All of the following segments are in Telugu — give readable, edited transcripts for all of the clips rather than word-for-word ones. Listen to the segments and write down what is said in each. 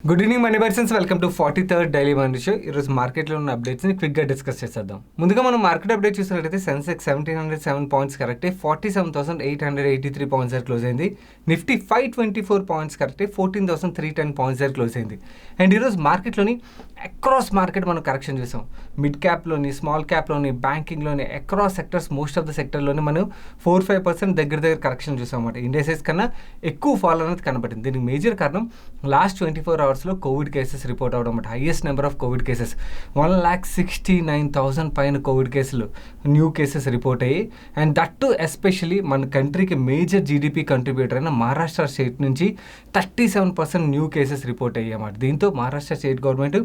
Good evening money persons, welcome to 43rd daily money show. ఈరోజు మార్కెట్లో ఉన్న అప్డేట్స్ని క్విక్గా డిస్కస్ చేద్దాం. ముందుగా మనం మార్కెట్ అప్డేట్ చూసినట్లయితే సెన్సెక్స్ 1707 పాయింట్స్ కరెక్టే 47,883 పాయింట్స్ దగ్గర క్లోజ్ అయింది. నిఫ్టీ 524 పాయింట్స్ కరెక్టే 14,310 పాయింట్స్ దగ్గర క్లోజ్ అయింది. అండ్ ఈరోజు మార్కెట్లోని అక్రాస్ మార్కెట్ మనం కరెక్షన్ చూసాం. మిడ్ క్యాప్లోని, స్మాల్ క్యాప్లోని, బ్యాంకింగ్లోని, across sectors, most of the సెక్టర్లోని మనం 4-5% దగ్గర కరెక్షన్ చూసాం అన్నమాట. ఇండెక్సెస్ కన్నా ఎక్కువ ఫాల్ అనేది కనబడింది. దీనికి మేజర్ కారణం లాస్ట్ 24 అవర్స్లో కోవిడ్ కేసెస్ రిపోర్ట్ అవడం అన్నమాట. Highest number of Covid cases 1,69,000 పైన కోవిడ్ కేసులు, న్యూ కేసెస్ రిపోర్ట్ అయ్యి. అండ్ దట్ టు ఎస్పెషలీ మన కంట్రీకి మేజర్ జీడిపి కంట్రిబ్యూటర్ అయిన మహారాష్ట్ర స్టేట్ నుంచి 37% న్యూ కేసెస్ రిపోర్ట్ అయ్యాయి అన్నమాట. దీంతో మహారాష్ట్ర స్టేట్ గవర్నమెంట్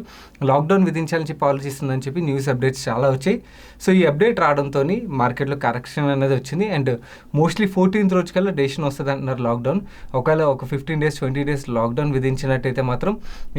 లాక్డౌన్ విధించాలని చెప్పి ఆలోచిస్తుందని చెప్పి న్యూస్ అప్డేట్స్ చాలా వచ్చాయి. సో ఈ అప్డేట్ రావడంతో మార్కెట్లో కరెక్షన్ అనేది వచ్చింది. అండ్ మోస్ట్లీ 14th రోజు కల్లా డెసిషన్ వస్తుంది అంటున్నారు లాక్డౌన్. ఒకవేళ ఒక 15 days 20 days లాక్డౌన్ విధించినట్టయితే మాత్రం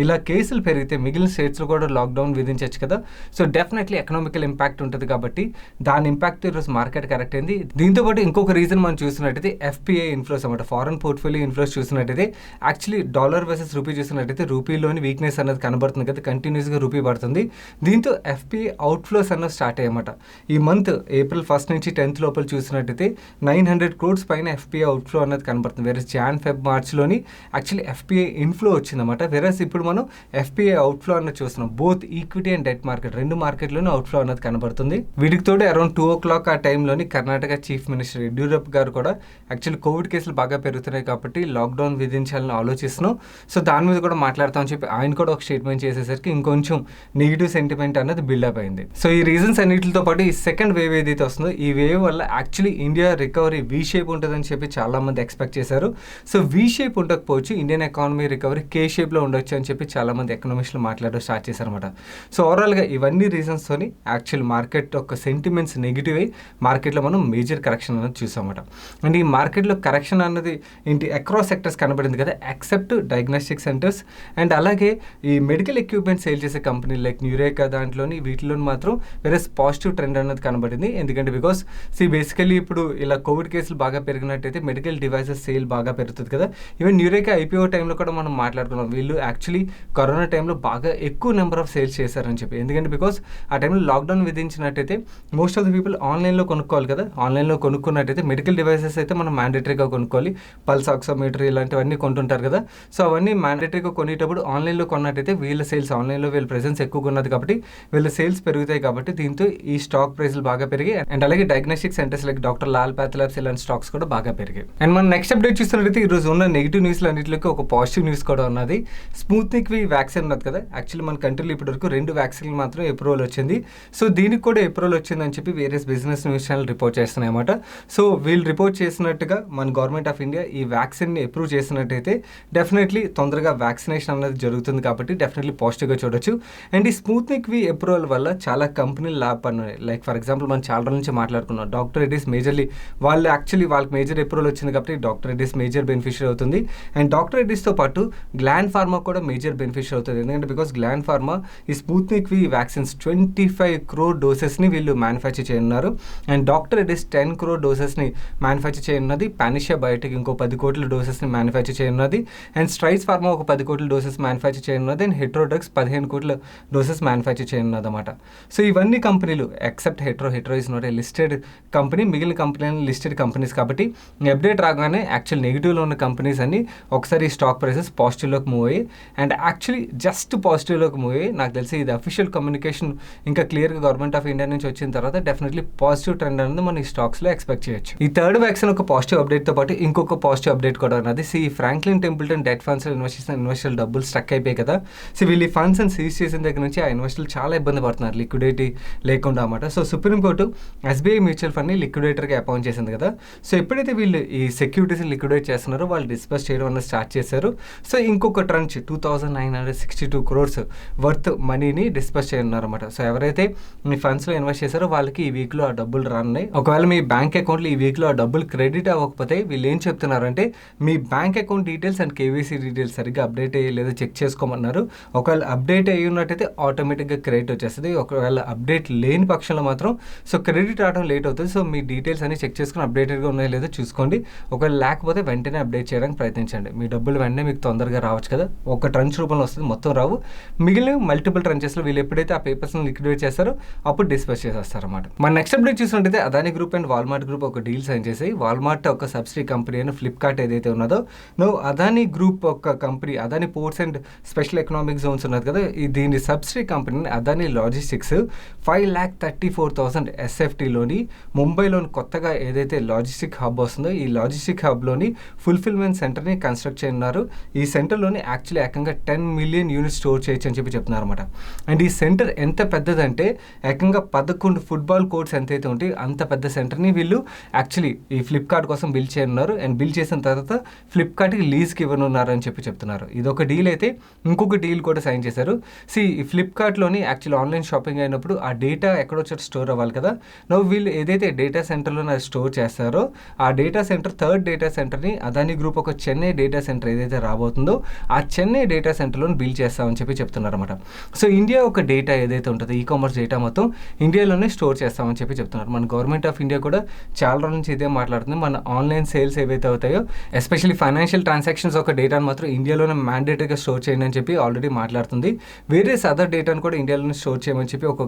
ఇలా కేసులు పెరిగితే మిగిలిన స్టేట్స్లో కూడా లాక్డౌన్ విధించవచ్చు కదా. సో డెఫినెట్లీ ఎకనామికల్ ఇంపాక్ట్ ఉంటుంది కాబట్టి దాని ఇంపాక్ట్ ఈరోజు మార్కెట్ కరెక్ట్ అయింది. దీంతోపాటు ఇంకొక రీజన్ మనం చూసినట్టయితే ఎఫ్పిఐ ఇన్ఫ్లోస్ అన్నమాట. ఫారెన్ పోర్ట్ఫోలియో ఇన్ఫ్లోస్ చూసినట్టయితే యాక్చువల్లీ డాలర్ వర్సెస్ రూపీ చూసినట్టయితే రూపీలోని వీక్నెస్ అనేది కనబడుతుంది కదా, కంటిన్యూస్గా రూపీ పడుతుంది. దీంతో ఎఫ్పిఐ అవుట్ఫ్లోస్ అన్నది స్టార్ట్ అయ్యమాట. ఈ మంత్ April 1st నుంచి 10th లోపల చూసినట్టయితే 900 crores పైన ఎఫ్పిఐ అవుట్ఫ్లో అనేది కనబడుతుంది. వేరే Jan, Feb, Marchలోని యాక్చువల్లీ ఎఫ్పిఐ ఇన్ఫ్లో వచ్చిందన్నమాట. వేరేస్ ఇప్పుడు మనం ఎఫ్పిఐ అవుట్ఫ్లో అన్నది చూస్తున్నాం. Both equity and debt market రెండు మార్కెట్లోనే అవుట్ఫ్లో అన్నది కనబడుతుంది. వీటికి తోడు అరౌండ్ 2 o'clock ఆ టైంలోని కర్ణాటక చీఫ్ మినిస్టర్ యడ్యూరప్ప గారు కూడా యాక్చువల్లీ కోవిడ్ కేసులు బాగా పెరుగుతున్నాయి కాబట్టి లాక్డౌన్ విధించాలని ఆలోచిస్తున్నాం, సో దాని మీద కూడా మాట్లాడతామని చెప్పి ఆయన కూడా ఒక స్టేట్మెంట్ చేసేసరికి ఇంకొంచెం నెగిటివ్ సెంటిమెంట్ అనేది బిల్డప్ అయింది. సో ఈ రీజన్స్ అన్నిటితో పాటు ఈ సెకండ్ వేవ్ ఏదైతే వస్తుందో ఈ వేవ్ వల్ల actually India recovery V shape ఉంటుందని చెప్పి చాలా మంది ఎక్స్పెక్ట్ చేశారు. సో వీ షేప్ ఉండకపోవచ్చు, ఇండియన్ ఎకానమీ రికవరీ కే షేప్లో ఉండొచ్చు అని చెప్పి చాలా మంది ఎకనామిస్టులు మాట్లాడడం స్టార్ట్ చేశారన్నమాట. సో ఓవరాల్గా ఇవన్నీ రీజన్స్తోని యాక్చువల్ మార్కెట్ యొక్క సెంటిమెంట్స్ నెగిటివ్ అయ్యి మార్కెట్లో మనం మేజర్ కరెక్షన్ అనేది చూసామన్నమాట. అండ్ ఈ మార్కెట్లో కరెక్షన్ అన్నది ఏంటి అక్రాస్ సెక్టర్స్ కనబడింది కదా, ఎక్సెప్ట్ డయాగ్నోస్టిక్ సెంటర్స్ అండ్ అలాగే ఈ మెడికల్ ఎక్విప్మెంట్ సేల్ చేసే కంపెనీ లైక్ న్యూరేకా దాంట్లోని వీటిలో మాత్రం వేరే పాజిటివ్ ట్రెండ్ అనేది కనబడింది. ఎందుకంటే బికాస్ బేసికలీ ఇప్పుడు ఇలా కోవిడ్ కేసులు బాగా పెరిగినట్టయితే మెడికల్ డివైసెస్ సేల్ బాగా పెరుగుతుంది కదా. ఈవెన్ న్యూరేకా ఐపీఓ టైంలో కూడా మనం మాట్లాడుకున్నాం, వీళ్ళు యాక్చువల్లీ కరోనా టైంలో బాగా ఎక్కువ నెంబర్ ఆఫ్ సేల్స్ చేశారని చెప్పి. ఎందుకంటే బికాస్ ఆ టైంలో లాక్డౌన్ విధించినట్టయితే మోస్ట్ ఆఫ్ ద పీపుల్ ఆన్లైన్లో కొనుక్కోవాలి కదా. ఆన్లైన్లో కొనుక్కున్నట్టయితే మెడికల్ డివైసెస్ అయితే మనం మ్యాండేటరీగా కొనుక్కోవాలి, పల్స్ ఆక్సిమీటర్ ఇలాంటివన్నీ కొంటుంటారు కదా. సో అవన్నీ మ్యాండేటరీగా కొనేటప్పుడు ఆన్లైన్లో కొన్నట్టయితే వీళ్ళ సేల్స్ ఆన్లైన్లో వీళ్ళ ప్రెసెన్స్ ఎక్కువగా ఉన్నది కాబట్టి వీళ్ళ సేల్స్ పెరుగుతాయి కాబట్టి దీంతో ఈ స్టాక్ ప్రైస్లు బాగా పెరిగాయి. అండ్ అలాగే diagnostic centres like doctor Lal PathLabs ఇలాంటి స్టాక్స్ కూడా బాగా పెరిగాయి. అండ్ మనం నెక్స్ట్ అప్డేట్ చూస్తున్నట్టయితే ఈరోజు ఉన్న నెగిటివ్ న్యూస్లు అన్నింటిలోకి ఒక పాజిటివ్ న్యూస్ కూడా ఉన్నది. స్పుత్నిక్ వి వ్యాక్సిన్ ఉన్నది కదా, యాక్చువల్లీ మన కంట్రీలో ఇప్పటివరకు 2 వ్యాక్సిన్లు మాత్రం అప్రూవల్ వచ్చింది. సో దీనికి కూడా అప్రూవల్ వచ్చిందని చెప్పి వేరే బిజినెస్ న్యూస్ ఛానల్ రిపోర్ట్ చేస్తున్నాయి అన్నమాట. సో వీళ్ళు రిపోర్ట్ చేసినట్టుగా మన గవర్నమెంట్ ఆఫ్ ఇండియా ఈ వ్యాక్సిన్ని అప్రూవ్ చేసినట్టయితే డెఫినెట్లీ తొందరగా వ్యాక్సినేషన్ అనేది జరుగుతుంది కాబట్టి డెఫినెట్లీ పాజిటివ్గా చూడొచ్చు. అండ్ ఈ స్పుత్నిక్ వి అప్రూవల్ వల్ల చాలా కంపెనీలు లాభ పడినాయి. లైక్ ఫర్ ఎగ్జాంపుల్ మనం చాలా రోజుల నుంచి మాట్లాడుకున్నాం డాక్టర్ రెడ్డిస్ మేజర్లీ వాళ్ళు యాక్చువల్లీ వాళ్ళకి మేజర్ అప్రూవల్ వచ్చింది కాబట్టి డాక్టర్ రెడ్డిస్ మేజర్ బెనిఫిషియరీ అవుతుంది. అండ్ డాక్టర్ రెడ్డిస్తో పాటు గ్లాండ్ ఫార్మా కూడా మేజర్ బెనిఫిషియరీ అవుతుంది. ఎందుకంటే బికాస్ గ్లాండ్ ఫార్మా ఈ స్పుత్నిక్ వి వ్యాక్సిన్స్ 25 crore డోసెస్ని వీళ్ళు మ్యానుఫ్యాక్చర్ చేయనున్నారు. అండ్ డాక్టర్ రెడ్డిస్ 10 crore డోసెస్ని మ్యానుఫ్యాక్చర్ చేయనున్నది. పానిషియా బయోటెక్ ఇంకో 10 కోట్ల డోసెస్ని మ్యానుఫ్యాక్చర్ చేయనున్నది. అండ్ స్ట్రైస్ ఫార్మా ఒక 10 కోట్ల డోసెస్ మ్యానుఫ్యాక్చర్ చేయనున్నది. అండ్ హెట్రోడ్రగ్స్ 15 కోట్ల డోసెస్ మ్యానుఫ్యాక్చర్ చేయనున్నది అన్నమాట. సో ఇవన్నీ కంపెనీలు except Hetero is not a listed company, మిగిలిన కంపెనీలు లిస్టెడ్ కంపెనీస్ కాబట్టి అప్డేట్ రాగానే యాక్చువల్ నెగిటివ్లో ఉన్న కంపెనీస్ అన్ని ఒకసారి స్టాక్ ప్రైసెస్ పాజిటివ్లోకి మూవ్ అయ్యి అండ్ యాక్చువల్లీ జస్ట్ పాజిటివ్లోకి మూవ్ అయ్యి నాకు తెలిసి ఇది అఫీషియల్ కమ్యూనికేషన్ ఇంకా క్లియర్గా గవర్నమెంట్ ఆఫ్ ఇండియా నుంచి వచ్చిన తర్వాత డెఫినెట్లీ పాజిటివ్ ట్రెండ్ అనేది మనం ఈ స్టాక్స్లో ఎక్స్పెక్ట్ చేయొచ్చు. ఈ థర్డ్ వ్యాక్సిన్ ఒక పాజిటివ్ అప్డేట్తో పాటు ఇంకొక పాజిటివ్ అప్డేట్ కూడా ఉన్నది. ఫ్రాంక్లిన్ టెంపుల్టన్ డెట్ ఫండ్స్లో ఇన్వెస్ట్ చేసిన ఇన్వెస్టర్లు డబ్బులు స్టక్ అయిపోయాయి కదా. వీళ్ళు ఈ ఫండ్స్ అని సీజ్ చేసిన దగ్గర నుంచి ఆ ఇన్వెస్టర్లు చాలా ఇబ్బంది పడుతున్నారు లిక్విడిటీ లేకుండా అన్నమాట. సో సుప్రీంకోర్టు ఎస్బీఐ మ్యూచువల్ ఫండ్ని లిక్విడేటర్గా అపాయింట్ చేసింది కదా. సో ఎప్పుడైతే వీళ్ళు ఈ సెక్యూరిటీస్ని లిక్విడేట్ చేస్తున్నారో వాళ్ళు డిస్పర్స్ చేయడం అనేది స్టార్ట్ చేశారు. సో ఇంకొక ట్రంచ్ 2,962 crores వర్త్ మనీని డిస్పర్స్ చేయనున్నారు అనమాట. సో ఎవరైతే మీ ఫండ్స్లో ఇన్వెస్ట్ చేశారో వాళ్ళకి ఈ వీక్లో ఆ డబ్బులు రానున్నాయి. ఒకవేళ మీ బ్యాంక్ అకౌంట్లో ఈ వీక్లో ఆ డబ్బులు క్రెడిట్ అవ్వకపోతే వీళ్ళు ఏం చెప్తున్నారంటే మీ bank account details and KYC details సరిగ్గా అప్డేట్ అయ్యి లేదా చెక్ చేసుకోమన్నారు. ఒకవేళ అప్డేట్ అప్డేట్ అయ్యి ఉన్నట్టయితే ఆటోమేటిక్గా క్రెడిట్ వచ్చేస్తుంది. ఒకవేళ అప్డేట్ లేని పక్షంలో మాత్రం సో క్రెడిట్ రావడం లేట్ అవుతుంది. సో మీ డీటెయిల్స్ అన్ని చెక్ చేసుకుని అప్డేటెడ్గా ఉన్నాయో లేదో చూసుకోండి. ఒకవేళ లేకపోతే వెంటనే అప్డేట్ చేయడానికి ప్రయత్నించండి. మీ డబ్బులు వెంటనే మీకు తొందరగా రావచ్చు కదా, ఒక ట్రంచ్ రూపంలో వస్తుంది, మొత్తం రావు. మిగిలిన మల్టిపుల్ ట్రంచెస్లో వీళ్ళు ఎప్పుడైతే ఆ పేపర్స్ని లిక్విడేట్ చేస్తారో అప్పుడు డిస్పర్స్ చేసేస్తారన్నమాట. మన నెక్స్ట్ అప్డేట్ చూసినట్టయితే Adani group and Walmart group ఒక డీల్ సైన్ చేసి, వాల్మార్ట్ ఒక సబ్సిడీ కంపెనీ అయిన ఫ్లిప్కార్ట్ ఏదైతే ఉన్నదో అదానీ గ్రూప్ ఒక company, Adani ports and special economic zones ఉన్నది కదా, దీని సబ్సిడీ కంపెనీని అదానీ లాజిస్టిక్స్ 5,34,000 SFTలోని ముంబైలోని కొత్తగా ఏదైతే లాజిస్టిక్ హబ్ వస్తుందో ఈ లాజిస్టిక్ హబ్లోని ఫుల్ఫిల్మెంట్ సెంటర్ని కన్స్ట్రక్ట్ చేయనున్నారు. ఈ సెంటర్లోని యాక్చువల్లీ ఏకంగా 10 మిలియన్ యూనిట్స్ స్టోర్ చేయొచ్చు అని చెప్పి చెప్తున్నారు అనమాట. అండ్ ఈ సెంటర్ ఎంత పెద్దదంటే ఏకంగా 11 ఫుట్బాల్ కోర్ట్స్ ఎంతైతే ఉంటాయి అంత పెద్ద సెంటర్ని వీళ్ళు యాక్చువల్లీ ఈ ఫ్లిప్కార్ట్ కోసం బిల్డ్ చేయనున్నారు. అండ్ బిల్డ్ చేసిన తర్వాత ఫ్లిప్కార్ట్కి లీజ్కి ఇవ్వనున్నారు అని చెప్పి చెప్తున్నారు. ఇదొక డీల్ అయితే ఇంకొక డీల్ కూడా సైన్ చేశారు. ఈ ఫ్లిప్కార్ట్లోని యాక్చువల్లీ ఆన్లైన్ షాపింగ్ అయినప్పుడు ఆ డేటా ఎక్కడో చోట స్టోర్ అవ్వాలి కదా, వీళ్ళు ఏదైతే డేటా సెంటర్లో స్టోర్ చేస్తారో ఆ డేటా సెంటర్, థర్డ్ డేటా సెంటర్ని అదానీ గ్రూప్ ఒక చెన్నై డేటా సెంటర్ ఏదైతే రాబోతుందో ఆ చెన్నై డేటా సెంటర్లో బిల్డ్ చేస్తామని చెప్పి చెప్తున్నారు అనమాట. సో ఇండియా ఒక డేటా ఏదైతే ఉంటుందో ఈ-కామర్స్ డేటా మొత్తం ఇండియాలోనే స్టోర్ చేస్తామని చెప్పి చెప్తున్నారు. మన గవర్నమెంట్ ఆఫ్ ఇండియా కూడా చాలా రోజుల నుంచి ఇదే మాట్లాడుతుంది. మన ఆన్లైన్ సేల్స్ ఏవైతే అవుతాయో ఎస్పెషల్లీ ఫైనాన్షియల్ ట్రాన్సాక్షన్స్ ఒక డేటాను మాత్రం ఇండియాలోనే మ్యాండేటరీగా స్టోర్ చేయండి అని చెప్పి ఆల్రెడీ మాట్లాడుతుంది. వేరే అదర్ డేటాను కూడా ఇండియాలోనే స్టోర్ చేయమని చెప్పి ఒక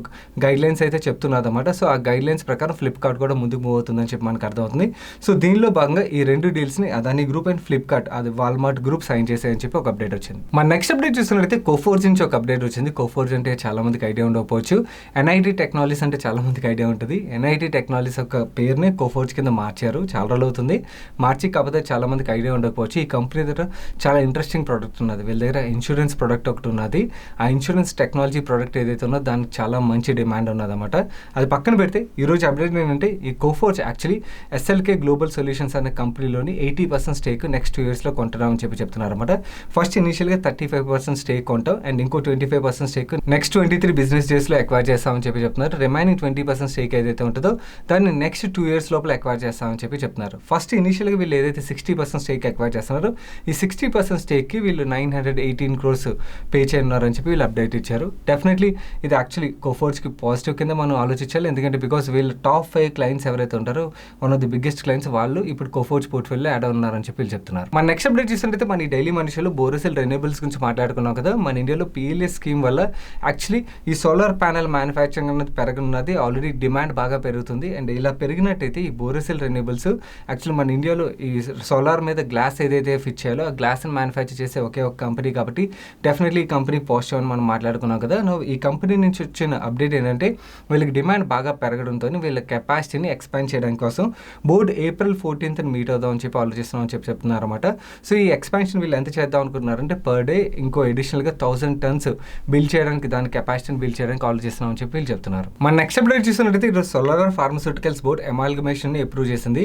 గైడ్లైన్స్ అయితే చెప్తున్నది అనమాట. సో ఆ గైడ్లైన్స్ ప్రకారం ఫ్లిప్కార్ట్ కూడా ముందుకు మూవ్ అవుతుందని చెప్పి మనకు అర్థమవుతుంది. సో దీనిలో భాగంగా ఈ రెండు డీల్స్ని అదానీ గ్రూప్ అండ్ ఫ్లిప్కార్ట్, అది వాల్మార్ట్ గ్రూప్ సైన్ చేశాయని చెప్పి ఒక అప్డేట్ వచ్చింది. మన నెక్స్ట్ అప్డేట్ చూస్తున్నట్లయితే కోఫోర్జ్ నుంచి ఒక అప్డేట్ వచ్చింది. కోఫోర్జ్ అంటే చాలా మందికి ఐడియా ఉండకపోవచ్చు. ఎన్ఐటి టెక్నాలజీస్ అంటే చాలా మందికి ఐడియా ఉంటుంది. ఎన్ఐటి టెక్నాలజీస్ ఒక పేరుని కోఫోర్జ్ కింద మార్చారు, చాలా రోజులు అవుతుంది మార్చి. కాకపోతే చాలా మందికి ఐడియా ఉండకపోవచ్చు. ఈ కంపెనీ దగ్గర చాలా ఇంట్రెస్టింగ్ ప్రోడక్ట్ ఉన్నది. వీళ్ళ దగ్గర ఇన్సూరెన్స్ ప్రోడక్ట్ ఒకటి ఉన్నది. ఆ ఇన్సూరెన్స్ టెక్నాలజీ ప్రోడక్ట్ ఏదైతే ఉన్నదో దానికి చాలా మంచి డిమాండ్ ఉన్నదన్నమాట. అది పక్కన పెడితే ఈరోజు అప్డేట్ ఏంటంటే ఈ Coforge actually SLK global solutions అనే కంపెనీలోని 80% స్టేక్ నెక్స్ట్ 2 yearsలో కొంటున్నామని చెప్పి చెప్తున్నారు అనమాట. ఫస్ట్ ఇనిషియల్గా 35% స్టేక్ కొంటాం అండ్ ఇంకో 25% స్టేక్ నెక్స్ట్ 23 బిజినెస్ డేస్లో ఎక్వైర్ చేస్తామని చెప్పి చెప్తున్నారు. రిమైనింగ్ 20% స్టేక్ ఏదైతే ఉంటుందో దాన్ని నెక్స్ట్ 2 years లోపల ఎక్వైర్ చేస్తామని చెప్పి చెప్తున్నారు. ఫస్ట్ ఇనిషియల్గా వీళ్ళు ఏదైతే 60% స్టేక్ ఎక్వైర్ చేస్తున్నారో ఈ 60% స్టేక్కి వీళ్ళు 918 crores పే చేయనున్నారని చెప్పి వీళ్ళు అప్డేట్ ఇచ్చారు. డెఫినెట్లీ ఇది యాక్చువల్లీ కోఫోర్జ్కి పాజిటివ్ కింద మనం ఆలోచించాలి. ఎందుకంటే బికాస్ వీళ్ళు టాప్ 5 క్లయింట్స్ ఎవరైతే ఉంటారో one of the biggest clients వాళ్ళు ఇప్పుడు కోఫోర్జ్ పోర్ట్ఫోలియోలో యాడ్ ఉన్నారని చెప్పి వీళ్ళు చెప్తున్నారు. మన నెక్స్ట్ అప్డేట్ చూసినట్లయితే మన ఈ డైలీ మనిషిలో బోరోసిల్ రెన్యూబుల్స్ గురించి మాట్లాడుకున్నాం కదా. మన ఇండియాలో PLA స్కీమ్ వల్ల యాక్చువల్లీ ఈ సోలార్ ప్యానెల్ మ్యానుఫ్యాక్చరింగ్ అనేది పెరగనున్నది. ఆల్రెడీ డిమాండ్ బాగా పెరుగుతుంది. అండ్ ఇలా పెరిగినట్టయితే ఈ బోరోసిల్ రెన్యూబుల్స్ యాక్చువల్లీ మన ఇండియాలో ఈ సోలార్ మీద గ్లాస్ ఏదైతే ఫిట్ చేయాలో ఆ గ్లాస్ని మ్యానుఫ్యాక్చర్ చేసే ఒకే ఒక కంపెనీ కాబట్టి డెఫినెట్లీ ఈ కంపెనీ పాజిటివ్ అని మనం మాట్లాడుకున్నాం కదా. ఈ కంపెనీ నుంచి వచ్చిన అప్డేట్ ఏంటంటే వీళ్ళకి డిమాండ్ బాగా పెరగడంతో వీళ్ళ కెపాసిటీని ఎక్స్పాండ్ చేయడానికి కోసం బోర్డు April 14th మీట్ అవుదాం అని చెప్పి ఆలోచిస్తున్నాం అని చెప్పి చెప్తున్నారు అనమాట. సో ఈ ఎక్స్పాన్షన్ వీళ్ళు ఎంత చేద్దాం అనుకుంటున్నారంటే పర్ డే ఇంకో అడిషనల్గా 1000 tons బిల్డ్ చేయడానికి, దాని కెపాసిటీని బిల్డ్ చేయడానికి ఆలోచిస్తున్నాం అని చెప్పి వీళ్ళు చెప్తున్నారు. మన నెక్స్ట్ అప్డేట్ చూస్తున్నట్టయితే ఈరోజు సోలార్ ఫార్మస్యూటికల్స్ బోర్డ్ ఎమాల్గమేషన్ని అప్రూవ్ చేసింది.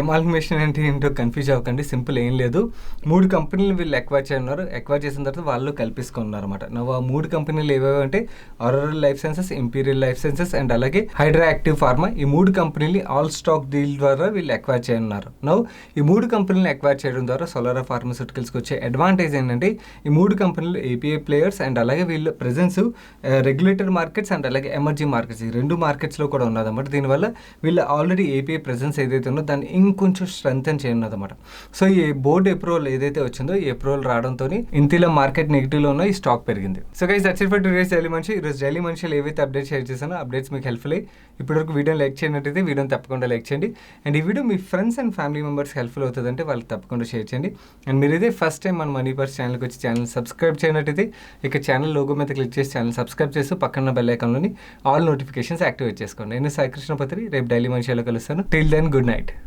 ఎమాల్గమేషన్ అంటే ఏంటో కన్ఫ్యూజ్ అవ్వకండి, సింపుల్ ఏం లేదు. 3 కంపెనీలు వీళ్ళు ఎక్వైర్ చేయనున్నారు. ఎక్వైర్ చేసిన తర్వాత వాళ్ళు కల్పించుకున్నారు అనమాట. ఆ 3 కంపెనీలు ఏవేవి అంటే Aurore life sciences, Imperial life sciences and అలాగే హైడ్రా యాక్టివ్ ఫార్మా. ఈ 3 కంపెనీలు ఆల్ స్టాక్ డీల్ ద్వారా వీళ్ళు ఎక్వైర్ చేయనున్నారు. ఈ 3 కంపెనీలను ఎక్వైర్ చేయడం ద్వారా సోలార్ ఫార్మస్యూటికల్స్కి వచ్చే అడ్వాంటేజ్ ఏంటంటే ఈ 3 కంపెనీలు API ప్లేయర్స్ అండ్ అలాగే వీళ్ళ ప్రెజెన్స్ రెగ్యులేటెడ్ మార్కెట్స్ అండ్ అలాగే ఎమర్జింగ్ మార్కెట్స్, ఈ 2 మార్కెట్స్లో కూడా ఉన్నదన్నమాట. దీనివల్ల వీళ్ళ ఆల్రెడీ API ప్రెజెన్స్ ఏదైతే ఉందో దాన్ని ఇంకొంచెం స్ట్రెంగ్తన్ చేయనున్నదన్నమాట. సో ఈ బోర్డు అప్రూవల్ ఏదైతే వచ్చిందో ఈ అప్రూవల్ రావడంతో ఇంతలో మార్కెట్ నెగిటివ్లో ఉన్న ఈ స్టాక్ పెరిగింది. So guys that's it for today's daily మనిషి. ఈరోజు డైలీ మనిషిలో ఏవైతే అప్డేట్స్ షేర్ చేశానో అప్డేట్స్ మీకు హెల్ప్ఫుల్ అయ్యి ఇప్పటివరకు వీడియోని లైక్ చేయనట్టయితే వీడియోని తప్పకుండా లైక్ చేయండి. అండ్ ఈ వీడియో మీ friends and family members helpful అవుతుందంటే వాళ్ళకి తప్పకుండా షేర్ చేయండి. అండ్ మీరు ఇదే ఫస్ట్ టైం మన మనీ పర్స్ ఛానల్కి వచ్చి ఛానల్ సబ్స్క్రైబ్ చేయనట్టయితే ఇక ఛానల్ లోగో మీద క్లిక్ చేసి ఛానల్ సబ్స్క్రైబ్ చేస్తూ పక్కన బెల్ ఐకాన్లోని ఆల్ నోటిఫికేషన్స్ యాక్టివేట్ చేసుకోండి. నేను సాయి కృష్ణపత్రి, రేపు డైలీ మనిషిలో కలుస్తాను. Till then good night.